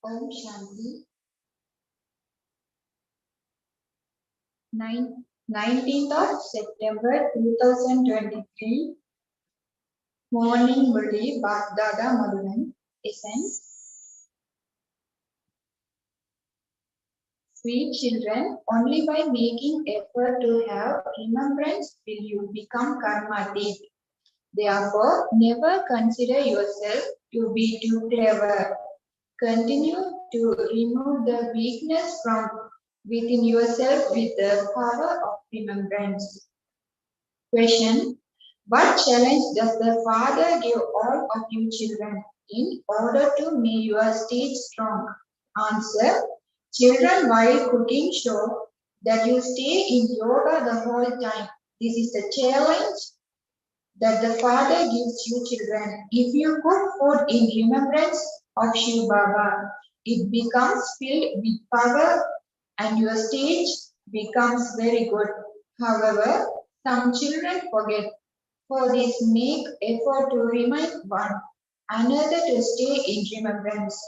Om Shanti. 19th of September 2023. Morning Murli, Baghdada Madhuvan. Essence. Sweet children, only by making effort to have remembrance will you become karmatic. Therefore, never consider yourself to be too clever. Continue to remove the weakness from within yourself with the power of remembrance. Question: what challenge does the Father give all of you children in order to make your stage strong? Answer: children while cooking show that you stay in yoga the whole time. This is the challenge that the Father gives you children. If you cook food in remembrance of Shiv Baba, it becomes filled with power and your stage becomes very good. However, some children forget. For this, make effort to remind one another to stay in remembrance.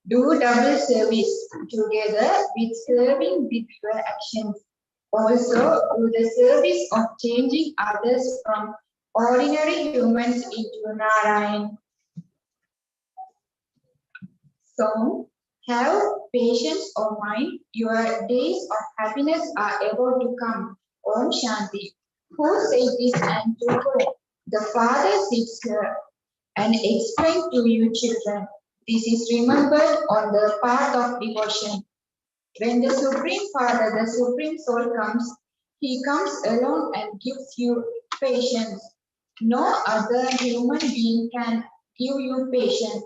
Do double service together with serving with your actions. Also, do the service of changing others from ordinary humans into Narayan. So, have patience of mind. Your days of happiness are about to come. Om Shanti. Who said this and to whom? The Father sits here and explains to you children. This is remembered on the path of devotion. When the Supreme Father, the Supreme Soul comes, he comes alone and gives you patience. No other human being can give you patience.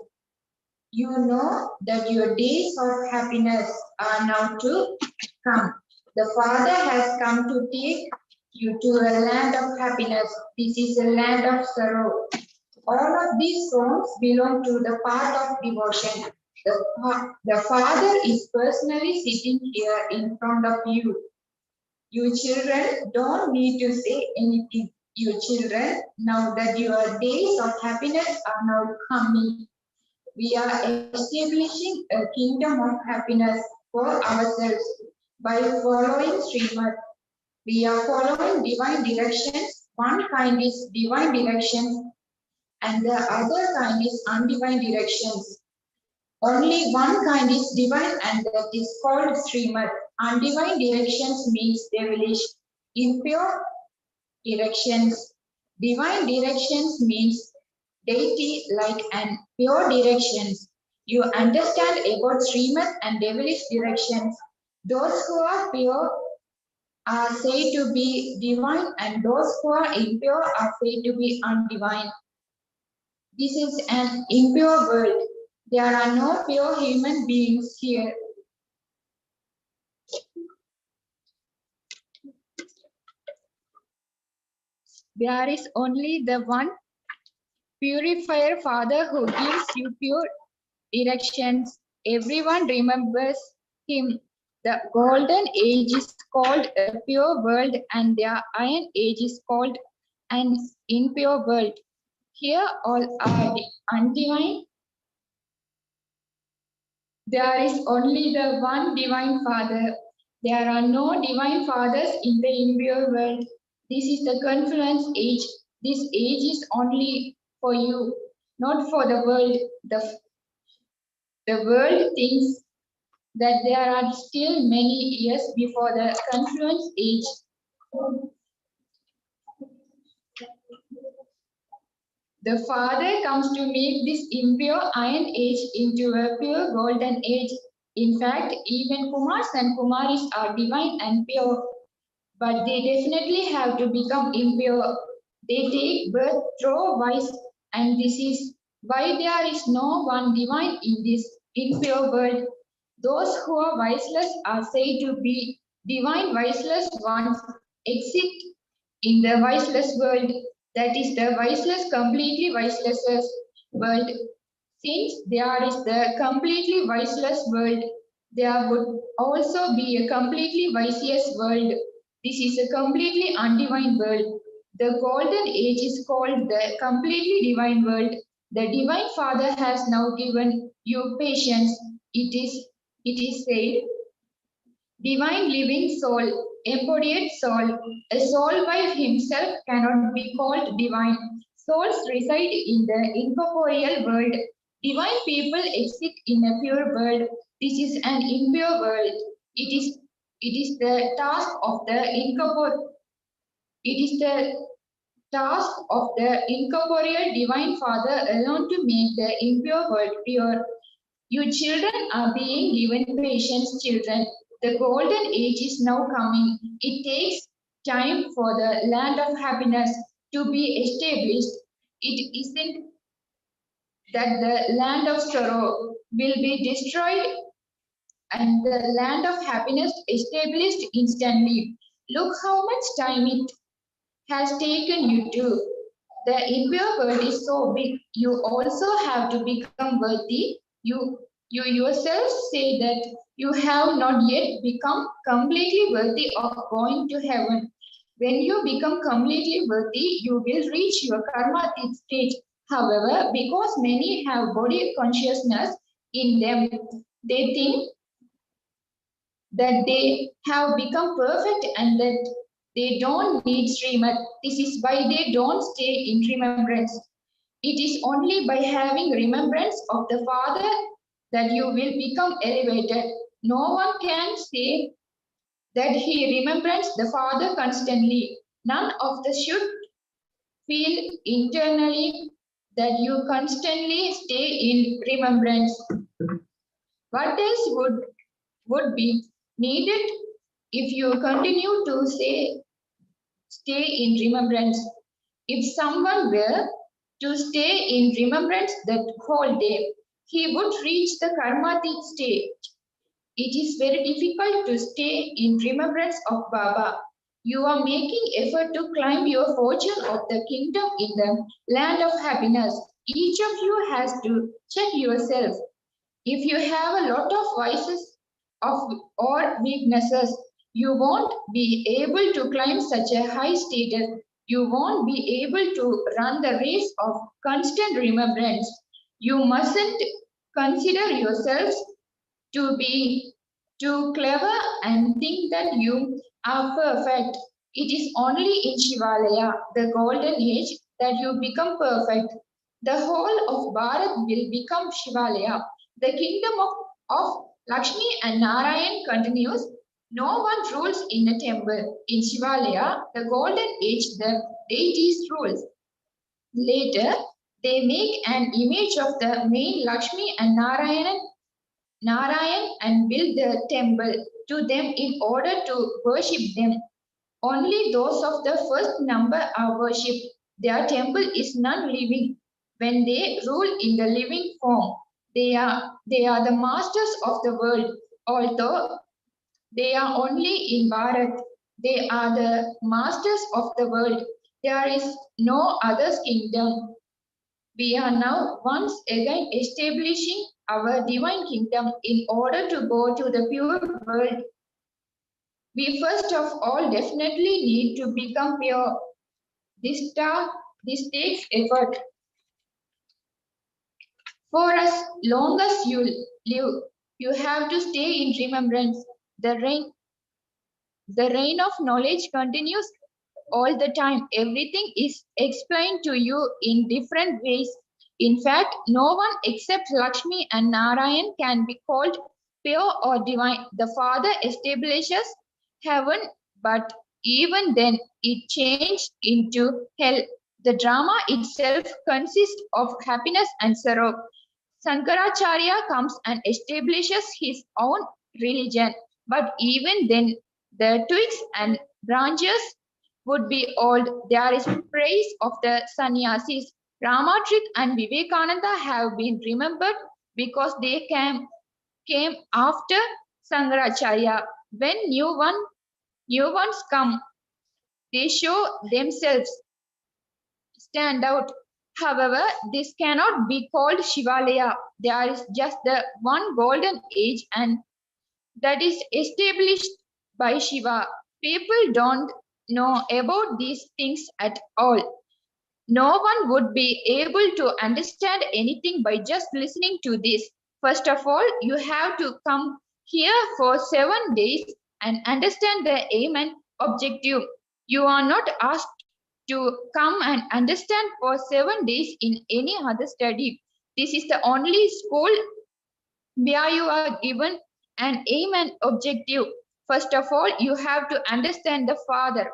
You know that your days of happiness are now to come. The Father has come to take you to a land of happiness. This is a land of sorrow. All of these songs belong to the path of devotion. The Father is personally sitting here in front of you. You children don't need to say anything. You children, now that your days of happiness are now coming, we are establishing a kingdom of happiness for ourselves by following Srimad. We are following divine directions. One kind is divine directions and the other kind is undivine directions. Only one kind is divine and that is called Srimad. Undivine directions means devilish, impure directions. Divine directions means deity like and pure directions. You understand about Srimad and devilish directions. Those who are pure are said to be divine and those who are impure are said to be undivine. This is an impure world. There are no pure human beings here. There is only the one purifier Father who gives you pure directions. Everyone remembers him. The golden age is called a pure world and the iron age is called an impure world. Here all are undivine. There is only the one divine Father. There are no divine fathers in the impure world. This is the confluence age. This age is only for you, not for the world. The world thinks that there are still many years before the confluence age. The Father comes to make this impure iron age into a pure golden age. In fact, even Kumars and Kumaris are divine and pure, but they definitely have to become impure. They take birth through vice, and this is why there is no one divine in this impure world. Those who are viceless are said to be divine viceless ones, exist in the viceless world. That is the viceless, completely viceless world. Since there is the completely viceless world, there would also be a completely vicious world. This is a completely undivine world. The golden age is called the completely divine world. The divine Father has now given you patience. It is said, divine living soul, embodied soul, a soul by himself cannot be called divine. Souls reside in the incorporeal world. Divine people exist in a pure world. This is an impure world. It is the task of the incorporeal. It is the task of the incorporeal divine Father alone to make the impure world pure. You children are being given patience, children. The golden age is now coming. It takes time for the land of happiness to be established. It isn't that the land of sorrow will be destroyed and the land of happiness established instantly. Look how much time it has taken you to. The impure world is so big, you also have to become worthy. You yourself say that you have not yet become completely worthy of going to heaven. When you become completely worthy, you will reach your karma stage. However, because many have body consciousness in them, they think that they have become perfect and that they don't need Srimad. This is why they don't stay in remembrance. It is only by having remembrance of the Father that you will become elevated. No one can say that he remembers the Father constantly. None of the should feel internally that you constantly stay in remembrance. What else would be needed if you continue to stay in remembrance? If someone were to stay in remembrance that whole day, he would reach the karmatic stage. It is very difficult to stay in remembrance of Baba. You are making effort to climb your fortune of the kingdom in the land of happiness. Each of you has to check yourself. If you have a lot of vices of or weaknesses, you won't be able to climb such a high status. You won't be able to run the race of constant remembrance. You mustn't consider yourselves to be too clever and think that you are perfect. It is only in Shivalaya, the golden age, that you become perfect. The whole of Bharat will become Shivalaya. The kingdom of Lakshmi and Narayan continues. No one rules in a temple. In Shivalaya, the golden age, the deities rules. Later, they make an image of the main Lakshmi and Narayan and build the temple to them in order to worship them. Only those of the first number are worshipped. Their temple is non-living. When they rule in the living form, they are the masters of the world. Although they are only in Bharat, they are the masters of the world. There is no other kingdom. We are now once again establishing our divine kingdom in order to go to the pure world. We first of all definitely need to become pure. This takes effort. For as long as you live, you have to stay in remembrance. The reign, the reign of knowledge continues all the time. Everything is explained to you in different ways. In fact, no one except Lakshmi and Narayan can be called pure or divine. The Father establishes heaven, but even then it changed into hell. The drama itself consists of happiness and sorrow. Sankaracharya comes and establishes his own religion, but even then the twigs and branches would be old. There is praise of the sannyasis. Ramatrik and Vivekananda have been remembered because they came after Sankaracharya. When new ones come, they show themselves, stand out. However, this cannot be called Shivalaya. There is just the one golden age, and that is established by Shiva. People don't know about these things at all. No one would be able to understand anything by just listening to this. First of all, you have to come here for 7 days and understand the aim and objective. You are not asked to come and understand for 7 days in any other study. This is the only school where you are given an aim and objective. First of all, you have to understand the Father.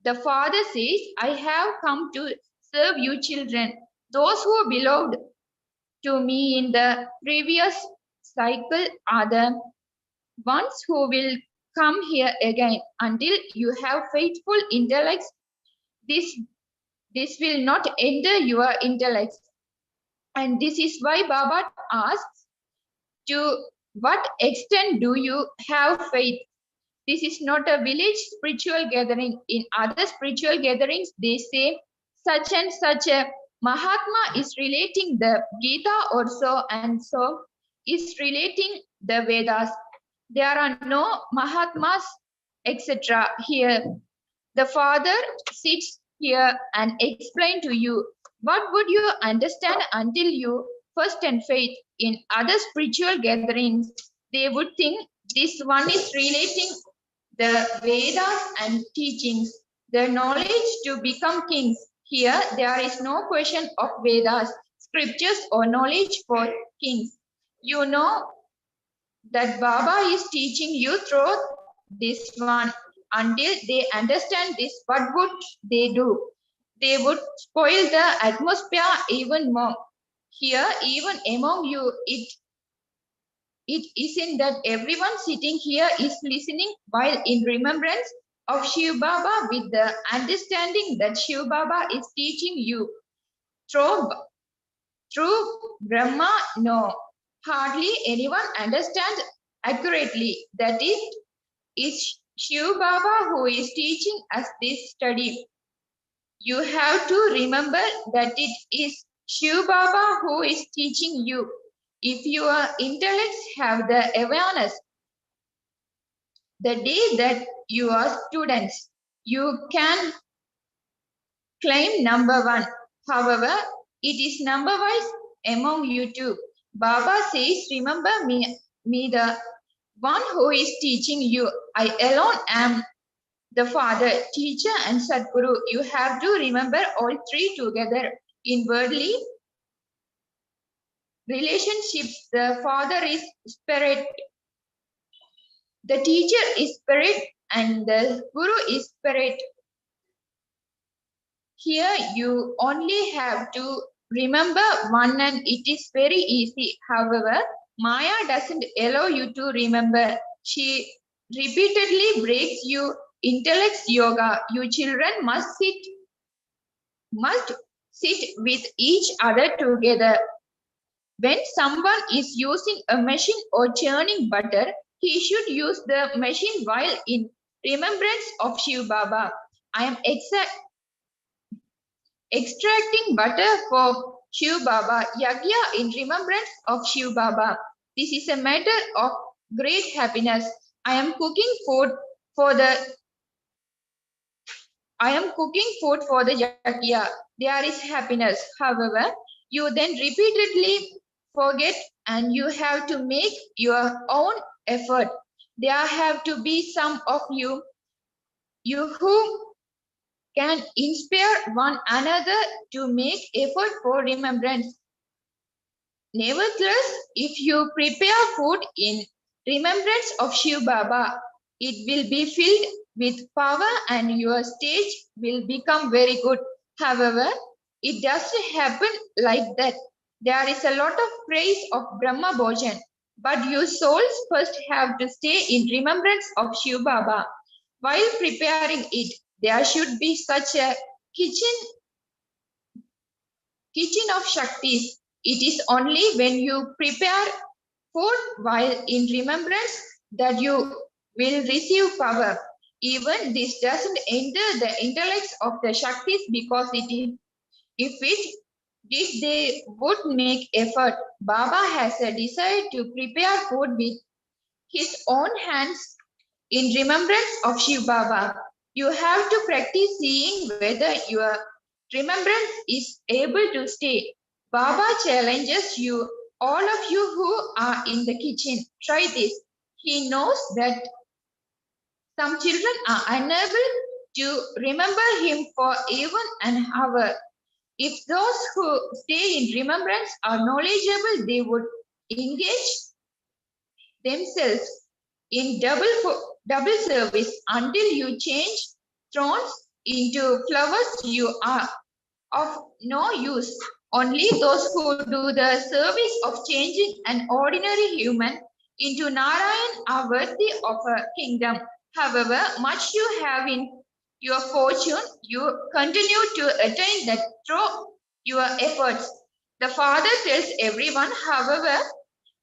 The Father says, I have come to serve you children. Those who belonged to me in the previous cycle are the ones who will come here again. Until you have faithful intellects, this, this will not enter your intellects. And this is why Baba asks, to what extent do you have faith? This is not a village spiritual gathering. In other spiritual gatherings, they say such and such a Mahatma is relating the Gita or so and so is relating the Vedas. There are no Mahatmas, etc. here. The Father sits here and explains to you. What would you understand until you first and faith? In other spiritual gatherings, they would think this one is relating the Vedas and teachings, the knowledge to become kings. Here, there is no question of Vedas, scriptures, or knowledge for kings. You know that Baba is teaching you through this one. Until they understand this, what would they do? They would spoil the atmosphere even more. Here, even among you, it isn't that everyone sitting here is listening while in remembrance of Shiv Baba with the understanding that Shiv Baba is teaching you through, through Brahma. No, hardly anyone understands accurately that it is Shiv Baba who is teaching us this study. You have to remember that it is Shiv Baba who is teaching you. If your intellects have the awareness, the day that you are students, you can claim number one. However, it is number wise among you two. Baba says, remember me the one who is teaching you. I alone am the Father, Teacher, and Sadguru. You have to remember all three together. In worldly relationships, the Father is Spirit, the Teacher is Spirit, and the Guru is Spirit. Here you only have to remember one and it is very easy. However, Maya doesn't allow you to remember. She repeatedly breaks you intellects yoga. You children must sit with each other together. When someone is using a machine or churning butter, he should use the machine while in remembrance of Shiv Baba. I am extracting butter for Shiv Baba, Yagya in remembrance of Shiv Baba. This is a matter of great happiness. I am cooking food for the Yagya. There is happiness. However, you then repeatedly forget and you have to make your own effort. There have to be some of you who can inspire one another to make effort for remembrance. Nevertheless, if you prepare food in remembrance of Shiv Baba, it will be filled with power and your stage will become very good. However, it doesn't happen like that. There is a lot of praise of Brahma Bhojan, but your souls first have to stay in remembrance of Shiv Baba. While preparing it, there should be such a kitchen of Shaktis. It is only when you prepare food while in remembrance that you will receive power. Even this doesn't enter the intellects of the Shaktis because if it did, they would make effort. Baba has a desire to prepare food with his own hands in remembrance of Shiv Baba. You have to practice seeing whether your remembrance is able to stay. Baba challenges you, all of you who are in the kitchen, try this. He knows that some children are unable to remember him for even an hour. If those who stay in remembrance are knowledgeable, they would engage themselves in double service until you change thorns into flowers. You are of no use. Only those who do the service of changing an ordinary human into Narayan are worthy of a kingdom. However much you have in your fortune, you continue to attain that through your efforts. The Father tells everyone, however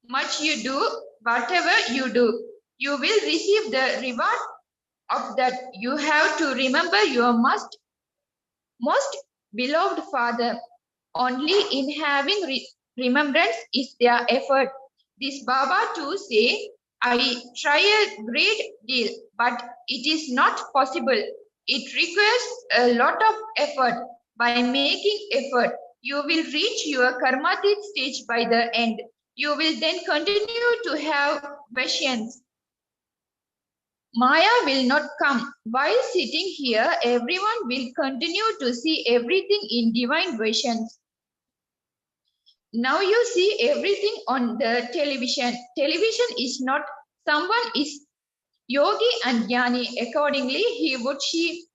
much you do, whatever you do, you will receive the reward of that. You have to remember your most beloved Father. Only in having remembrance is their effort. This Baba too say, I try a great deal, but it is not possible. It requires a lot of effort. By making effort, you will reach your karmatit stage by the end. You will then continue to have visions. Maya will not come. While sitting here, everyone will continue to see everything in divine visions. Now you see everything on the television. Television is not someone is yogi and jnani. Accordingly, he would see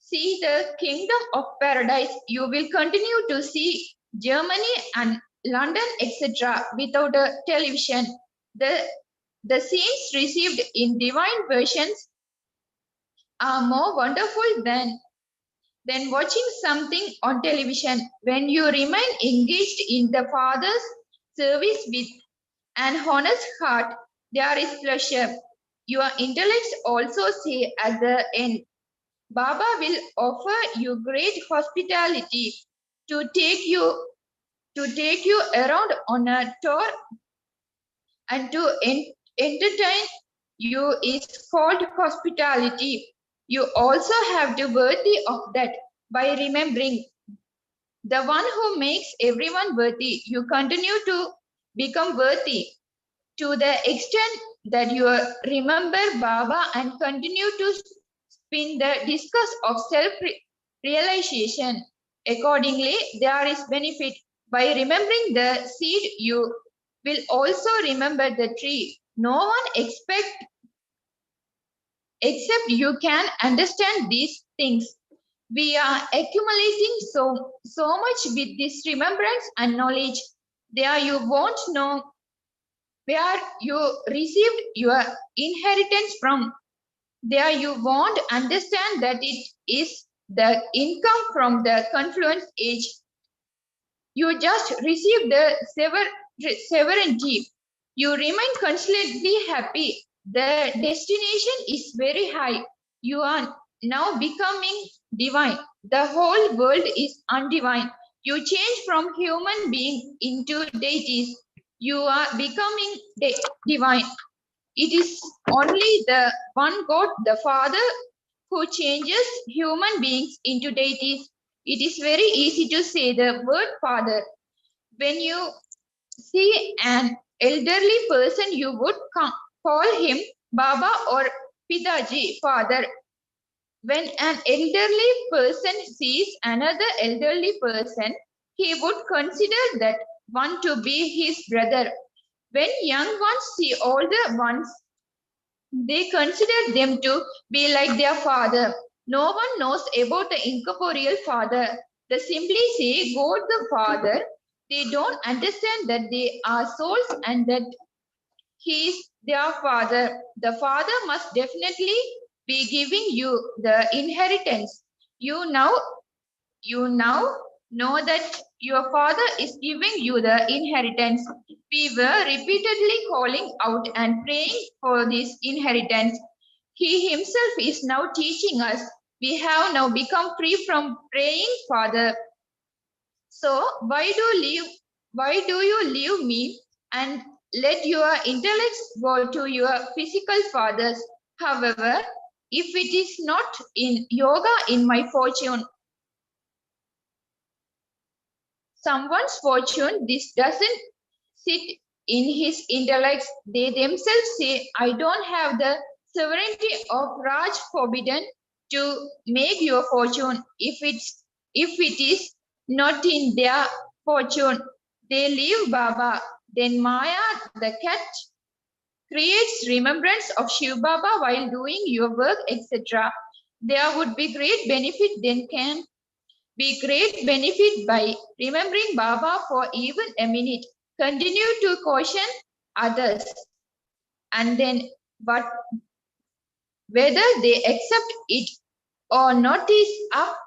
the kingdom of paradise. You will continue to see Germany and London, etc. without a television. The scenes received in divine versions are more wonderful than watching something on television. When you remain engaged in the Father's service with an honest heart, there is pleasure. Your intellects also say at the end, Baba will offer you great hospitality to take you around on a tour and to entertain you is called hospitality. You also have to be worthy of that by remembering the one who makes everyone worthy. You continue to become worthy to the extent that you remember Baba and continue to spin the discus of self-realization. Accordingly, there is benefit. By remembering the seed, you will also remember the tree. No one except you can understand these things. We are accumulating so much with this remembrance and knowledge. There you won't know where you received your inheritance from. There you won't understand that it is the income from the confluence age. You just receive the sovereignty. You remain constantly happy. The destination is very high. You are now becoming divine. The whole world is undivine. You change from human being into deities. You are becoming divine. It is only the one God, the Father, who changes human beings into deities. It is very easy to say the word Father. When you see an elderly person, you would call him Baba or Pitaji, Father. When an elderly person sees another elderly person, he would consider that one to be his brother. When young ones see older ones, they consider them to be like their father. No one knows about the incorporeal Father. They simply say God the Father. They don't understand that they are souls and that He is their Father. The Father must definitely be giving you the inheritance. You now know that your Father is giving you the inheritance. We were repeatedly calling out and praying for this inheritance. He himself is now teaching us. We have now become free from praying, Father. So why do you leave me and let your intellects go to your physical fathers? However, if it is not in yoga in my fortune, someone's fortune, this doesn't sit in his intellect. They themselves say, I don't have the sovereignty of Raj forbidden to make your fortune. If it is not in their fortune, they leave Baba. Then Maya, the cat, creates remembrance of Shiv Baba while doing your work, etc. There would be great benefit, then can be great benefit by remembering Baba for even a minute. Continue to caution others, and then but whether they accept it or not is up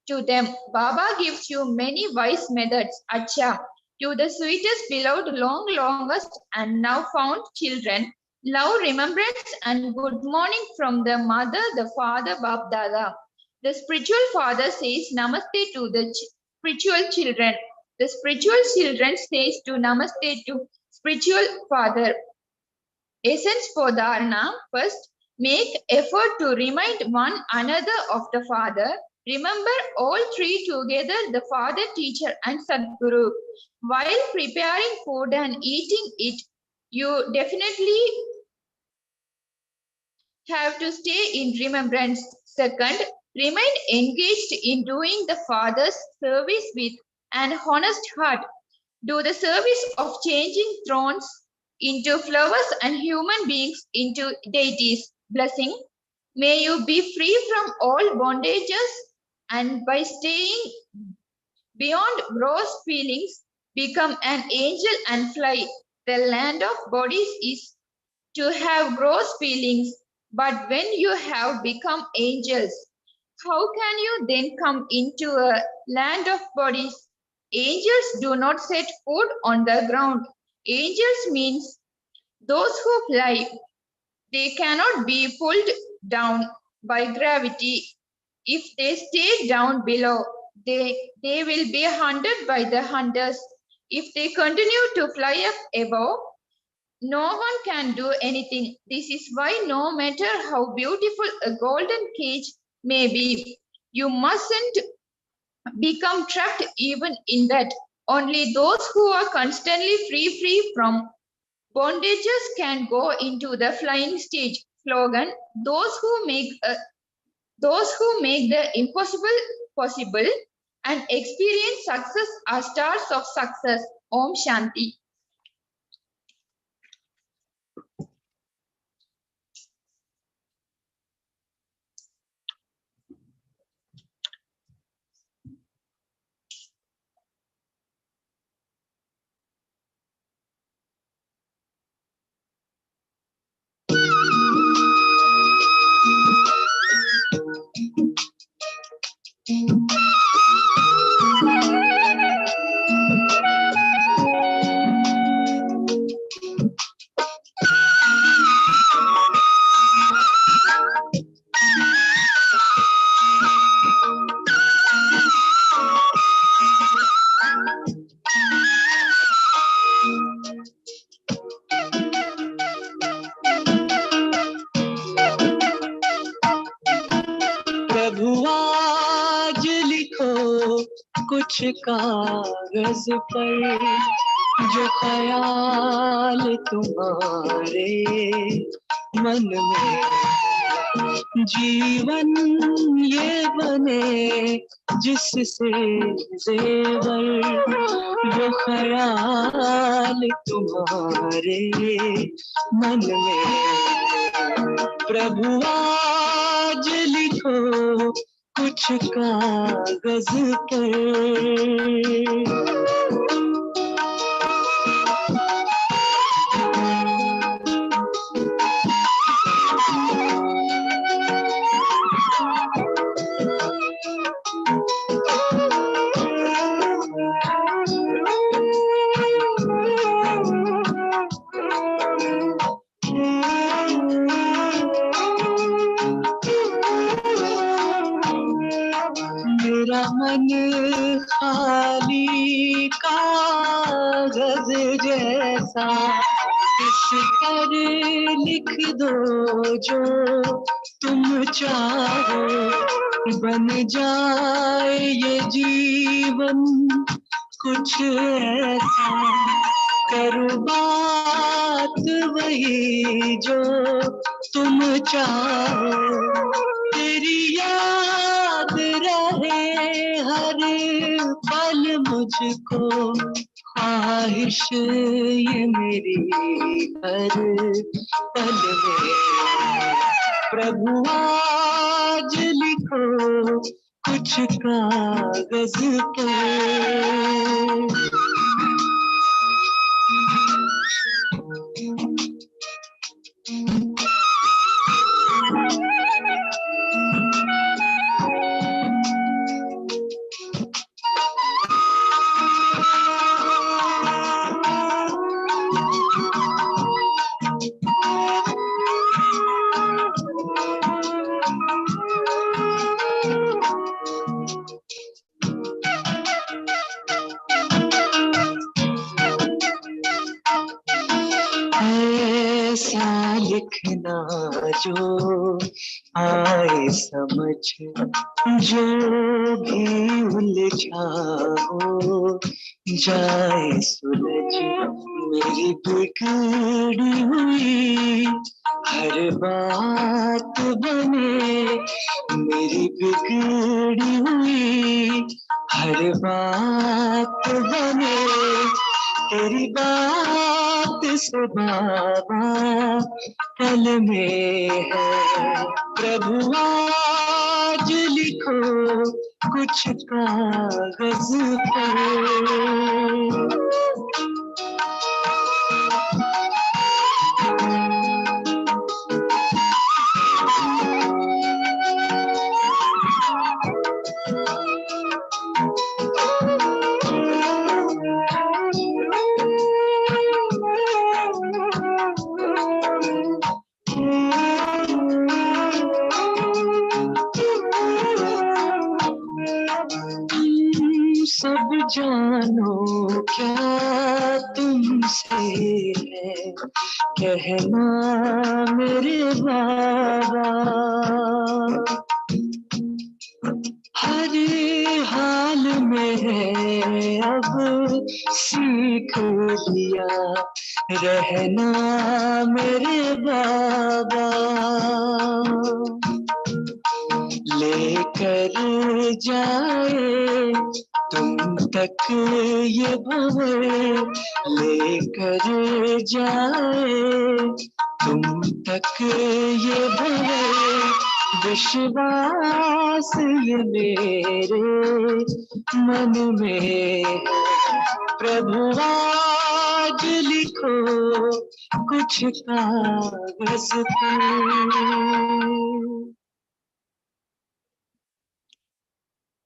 to them. Baba gives you many wise methods. Acha, to the sweetest, beloved, longest, and now found children, love, remembrance, and good morning from the mother, the father, Bab Dada. The spiritual father says Namaste to the spiritual children. The spiritual children says to Namaste to spiritual father. Essence for Dharana. First, make effort to remind one another of the Father. Remember all three together, the Father, Teacher, and Sadguru. While preparing food and eating it, you definitely have to stay in remembrance. Second, remain engaged in doing the Father's service with an honest heart. Do the service of changing thrones into flowers and human beings into deities. Blessing. May you be free from all bondages, and by staying beyond gross feelings, become an angel and fly. The land of bodies is to have gross feelings, but when you have become angels, how can you then come into a land of bodies? Angels do not set food on the ground. Angels means those who fly. They cannot be pulled down by gravity. If they stay down below, they will be hunted by the hunters. If they continue to fly up above, no one can do anything. This is why no matter how beautiful a golden cage may be, you mustn't become trapped even in that. Only those who are constantly free from bondages can go into the flying stage. Slogan: those who make the impossible possible and experience success are stars of success. Om Shanti. कुछ कागज पर जो ख्याल तुम्हारे मन में जीवन ये बने जिससे जेवर जो ख्याल तुम्हारे मन में प्रभु आज लिखो कुछ कागज पर मन खाली कागज जैसा इस पर लिख दो जो तुम चाहो, बन जाए ये जीवन कुछ ऐसा। करो बात वही जो तुम चाहो, तेरी याद रहे हर पल मुझको, ख्वाहिश ये मेरी हर पल में। प्रभु आज लिखो कुछ कागज पे। ऐसा लिखना जो आए समझ, जो भी उलझा हो जाए सुलझ। मेरी बिगड़ी हुई हर बात बने, मेरी बिगड़ी हुई हर बात बने। तेरी बात से बाबा कल में है। प्रभु आज लिखो कुछ कागज पे। सब जानो क्या तुमसे है कहना मेरे बाबा। हर हाल में है अब सीख लिया रहना मेरे बाबा। लेकर जाए तुम तक ये भंवर, लेकर जाए तुम तक ये भंवर। विश्वास ये मेरे मन में है। प्रभु आज लिखो कुछ कागज पे।